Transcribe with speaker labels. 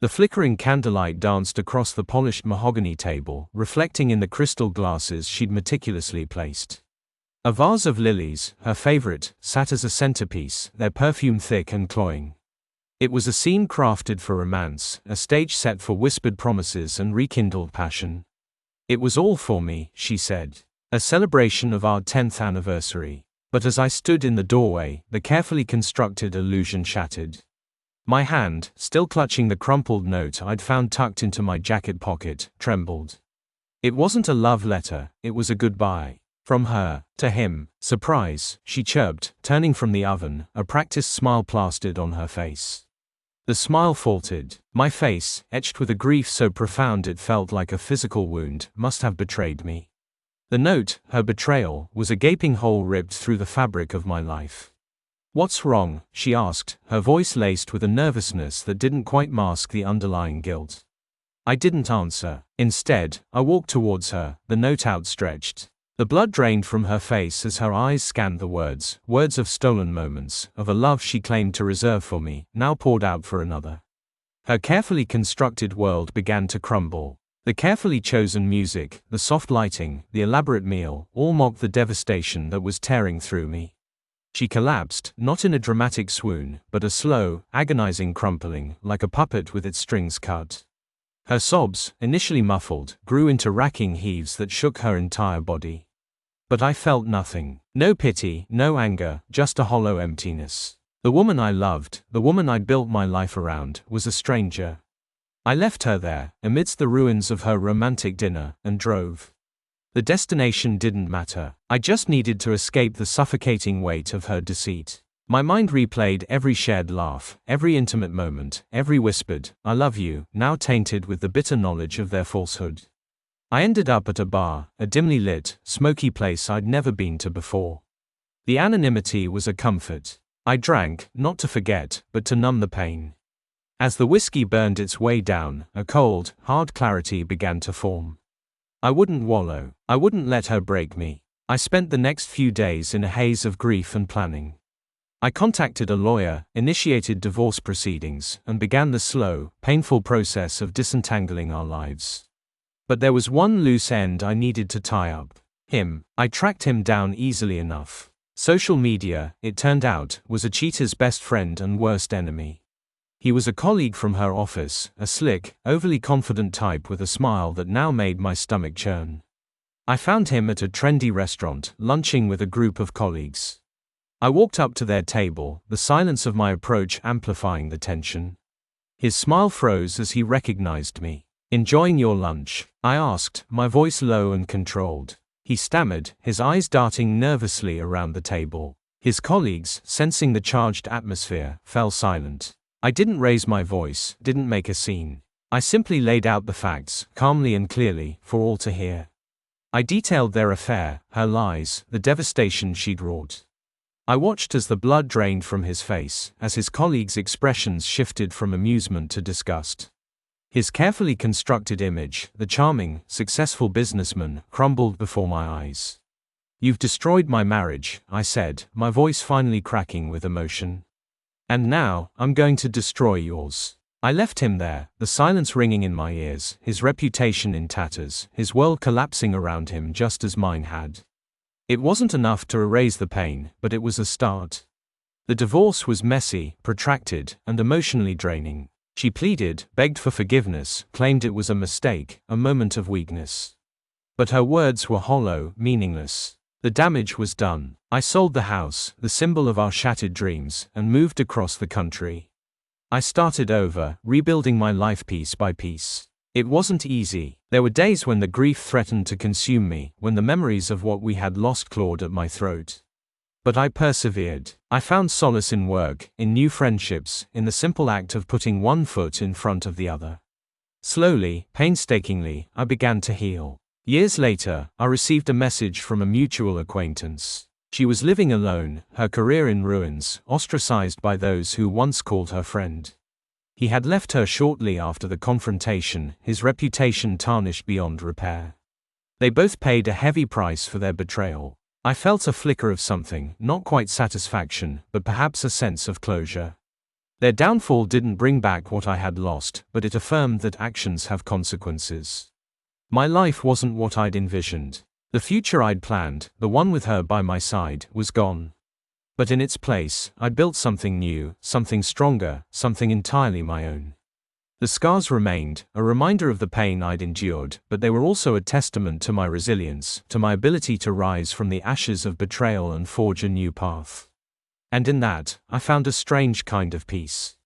Speaker 1: The flickering candlelight danced across the polished mahogany table, reflecting in the crystal glasses she'd meticulously placed. A vase of lilies, her favorite, sat as a centerpiece, their perfume thick and cloying. It was a scene crafted for romance, a stage set for whispered promises and rekindled passion. "It was all for me," she said. "A celebration of our 10th anniversary." But as I stood in the doorway, the carefully constructed illusion shattered. My hand, still clutching the crumpled note I'd found tucked into my jacket pocket, trembled. It wasn't a love letter, it was a goodbye. From her, to him. "Surprise," she chirped, turning from the oven, a practiced smile plastered on her face. The smile faltered. My face, etched with a grief so profound it felt like a physical wound, must have betrayed me. The note, her betrayal, was a gaping hole ripped through the fabric of my life. "What's wrong?" she asked, her voice laced with a nervousness that didn't quite mask the underlying guilt. I didn't answer. Instead, I walked towards her, the note outstretched. The blood drained from her face as her eyes scanned the words of stolen moments, of a love she claimed to reserve for me, now poured out for another. Her carefully constructed world began to crumble. The carefully chosen music, the soft lighting, the elaborate meal, all mocked the devastation that was tearing through me. She collapsed, not in a dramatic swoon, but a slow, agonizing crumpling, like a puppet with its strings cut. Her sobs, initially muffled, grew into racking heaves that shook her entire body. But I felt nothing. No pity, no anger, just a hollow emptiness. The woman I loved, the woman I'd built my life around, was a stranger. I left her there, amidst the ruins of her romantic dinner, and drove. The destination didn't matter. I just needed to escape the suffocating weight of her deceit. My mind replayed every shared laugh, every intimate moment, every whispered, "I love you," now tainted with the bitter knowledge of their falsehood. I ended up at a bar, a dimly lit, smoky place I'd never been to before. The anonymity was a comfort. I drank, not to forget, but to numb the pain. As the whiskey burned its way down, a cold, hard clarity began to form. I wouldn't wallow. I wouldn't let her break me. I spent the next few days in a haze of grief and planning. I contacted a lawyer, initiated divorce proceedings, and began the slow, painful process of disentangling our lives. But there was one loose end I needed to tie up. Him. I tracked him down easily enough. Social media, it turned out, was a cheater's best friend and worst enemy. He was a colleague from her office, a slick, overly confident type with a smile that now made my stomach churn. I found him at a trendy restaurant, lunching with a group of colleagues. I walked up to their table, the silence of my approach amplifying the tension. His smile froze as he recognized me. "Enjoying your lunch?" I asked, my voice low and controlled. He stammered, his eyes darting nervously around the table. His colleagues, sensing the charged atmosphere, fell silent. I didn't raise my voice, didn't make a scene. I simply laid out the facts, calmly and clearly, for all to hear. I detailed their affair, her lies, the devastation she'd wrought. I watched as the blood drained from his face, as his colleagues' expressions shifted from amusement to disgust. His carefully constructed image, the charming, successful businessman, crumbled before my eyes. "You've destroyed my marriage," I said, my voice finally cracking with emotion. "And now, I'm going to destroy yours." I left him there, the silence ringing in my ears, his reputation in tatters, his world collapsing around him just as mine had. It wasn't enough to erase the pain, but it was a start. The divorce was messy, protracted, and emotionally draining. She pleaded, begged for forgiveness, claimed it was a mistake, a moment of weakness. But her words were hollow, meaningless. The damage was done. I sold the house, the symbol of our shattered dreams, and moved across the country. I started over, rebuilding my life piece by piece. It wasn't easy. There were days when the grief threatened to consume me, when the memories of what we had lost clawed at my throat. But I persevered. I found solace in work, in new friendships, in the simple act of putting one foot in front of the other. Slowly, painstakingly, I began to heal. Years later, I received a message from a mutual acquaintance. She was living alone, her career in ruins, ostracized by those who once called her friend. He had left her shortly after the confrontation, his reputation tarnished beyond repair. They both paid a heavy price for their betrayal. I felt a flicker of something, not quite satisfaction, but perhaps a sense of closure. Their downfall didn't bring back what I had lost, but it affirmed that actions have consequences. My life wasn't what I'd envisioned. The future I'd planned, the one with her by my side, was gone. But in its place, I'd built something new, something stronger, something entirely my own. The scars remained, a reminder of the pain I'd endured, but they were also a testament to my resilience, to my ability to rise from the ashes of betrayal and forge a new path. And in that, I found a strange kind of peace.